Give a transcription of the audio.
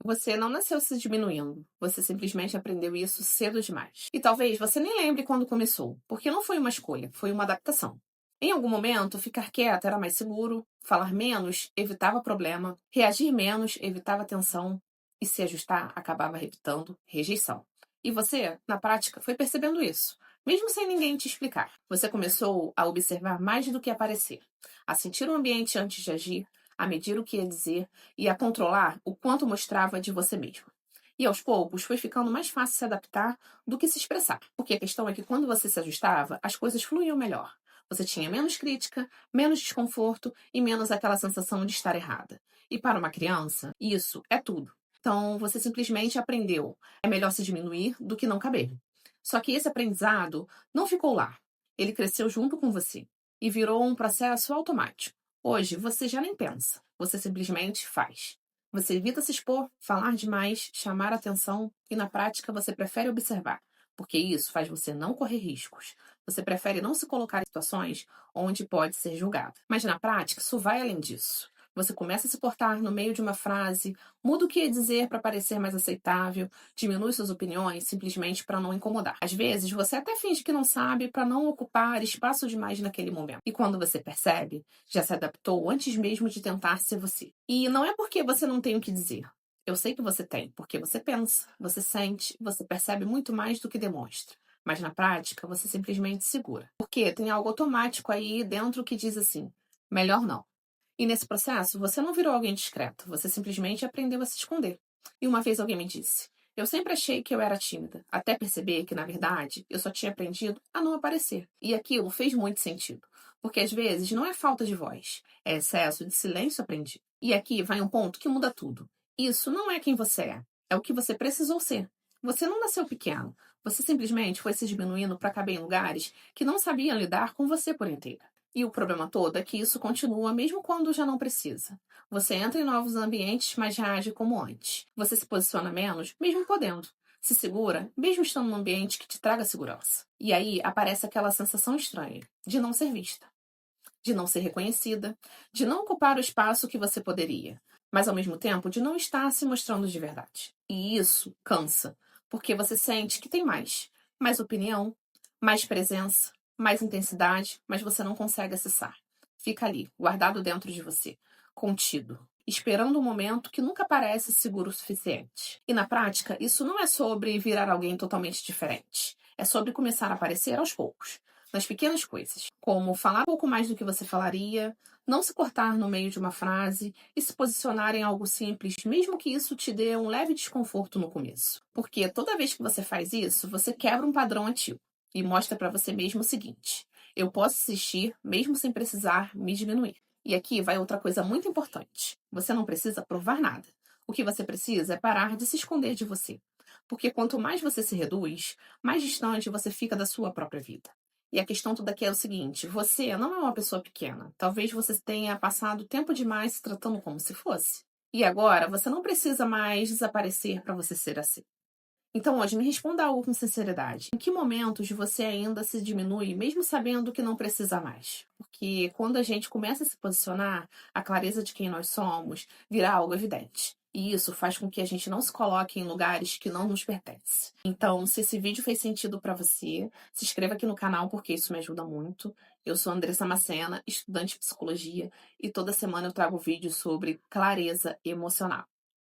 Você não nasceu se diminuindo, você simplesmente aprendeu isso cedo demais. E talvez você nem lembre quando começou, porque não foi uma escolha, foi uma adaptação. Em algum momento, ficar quieta era mais seguro, falar menos evitava problema, reagir menos evitava tensão e se ajustar acabava evitando rejeição. E você, na prática, foi percebendo isso, mesmo sem ninguém te explicar. Você começou a observar mais do que a parecer, a sentir o ambiente antes de agir, a medir o que ia dizer e a controlar o quanto mostrava de você mesmo. E aos poucos foi ficando mais fácil se adaptar do que se expressar. Porque a questão é que quando você se ajustava, as coisas fluíam melhor. Você tinha menos crítica, menos desconforto e menos aquela sensação de estar errada. E para uma criança, isso é tudo. Então você simplesmente aprendeu. É melhor se diminuir do que não caber. Só que esse aprendizado não ficou lá. Ele cresceu junto com você e virou um processo automático. Hoje você já nem pensa, você simplesmente faz. Você evita se expor, falar demais, chamar atenção e na prática você prefere observar, porque isso faz você não correr riscos. Você prefere não se colocar em situações onde pode ser julgado. Mas na prática isso vai além disso. Você começa a se portar no meio de uma frase, muda o que ia dizer para parecer mais aceitável, diminui suas opiniões simplesmente para não incomodar. Às vezes, você até finge que não sabe para não ocupar espaço demais naquele momento. E quando você percebe, já se adaptou antes mesmo de tentar ser você. E não é porque você não tem o que dizer. Eu sei que você tem, porque você pensa, você sente, você percebe muito mais do que demonstra. Mas na prática, você simplesmente segura. Porque tem algo automático aí dentro que diz assim: melhor não. E nesse processo, você não virou alguém discreto, você simplesmente aprendeu a se esconder. E uma vez alguém me disse: eu sempre achei que eu era tímida, até perceber que, na verdade, eu só tinha aprendido a não aparecer. E aquilo fez muito sentido, porque às vezes não é falta de voz, é excesso de silêncio aprendido. E aqui vai um ponto que muda tudo. Isso não é quem você é o que você precisou ser. Você não nasceu pequeno, você simplesmente foi se diminuindo para caber em lugares que não sabiam lidar com você por inteiro. E o problema todo é que isso continua mesmo quando já não precisa. Você entra em novos ambientes, mas reage como antes. Você se posiciona menos, mesmo podendo. Se segura, mesmo estando num ambiente que te traga segurança. E aí aparece aquela sensação estranha de não ser vista, de não ser reconhecida, de não ocupar o espaço que você poderia, mas ao mesmo tempo de não estar se mostrando de verdade. E isso cansa, porque você sente que tem mais opinião, mais presença, mais intensidade, mas você não consegue acessar. Fica ali, guardado dentro de você, contido, esperando um momento que nunca parece seguro o suficiente. E na prática, isso não é sobre virar alguém totalmente diferente. É sobre começar a aparecer aos poucos, nas pequenas coisas, como falar um pouco mais do que você falaria, não se cortar no meio de uma frase e se posicionar em algo simples, mesmo que isso te dê um leve desconforto no começo. Porque toda vez que você faz isso, você quebra um padrão antigo e mostra para você mesmo o seguinte: eu posso assistir mesmo sem precisar me diminuir. E aqui vai outra coisa muito importante. Você não precisa provar nada. O que você precisa é parar de se esconder de você. Porque quanto mais você se reduz, mais distante você fica da sua própria vida. E a questão toda aqui é o seguinte: você não é uma pessoa pequena. Talvez você tenha passado tempo demais se tratando como se fosse. E agora você não precisa mais desaparecer para você ser assim. Então, hoje, me responda algo com sinceridade. Em que momentos você ainda se diminui, mesmo sabendo que não precisa mais? Porque quando a gente começa a se posicionar, a clareza de quem nós somos vira algo evidente. E isso faz com que a gente não se coloque em lugares que não nos pertencem. Então, se esse vídeo fez sentido para você, se inscreva aqui no canal porque isso me ajuda muito. Eu sou Andressa Macena, estudante de psicologia, e toda semana eu trago vídeos sobre clareza emocional.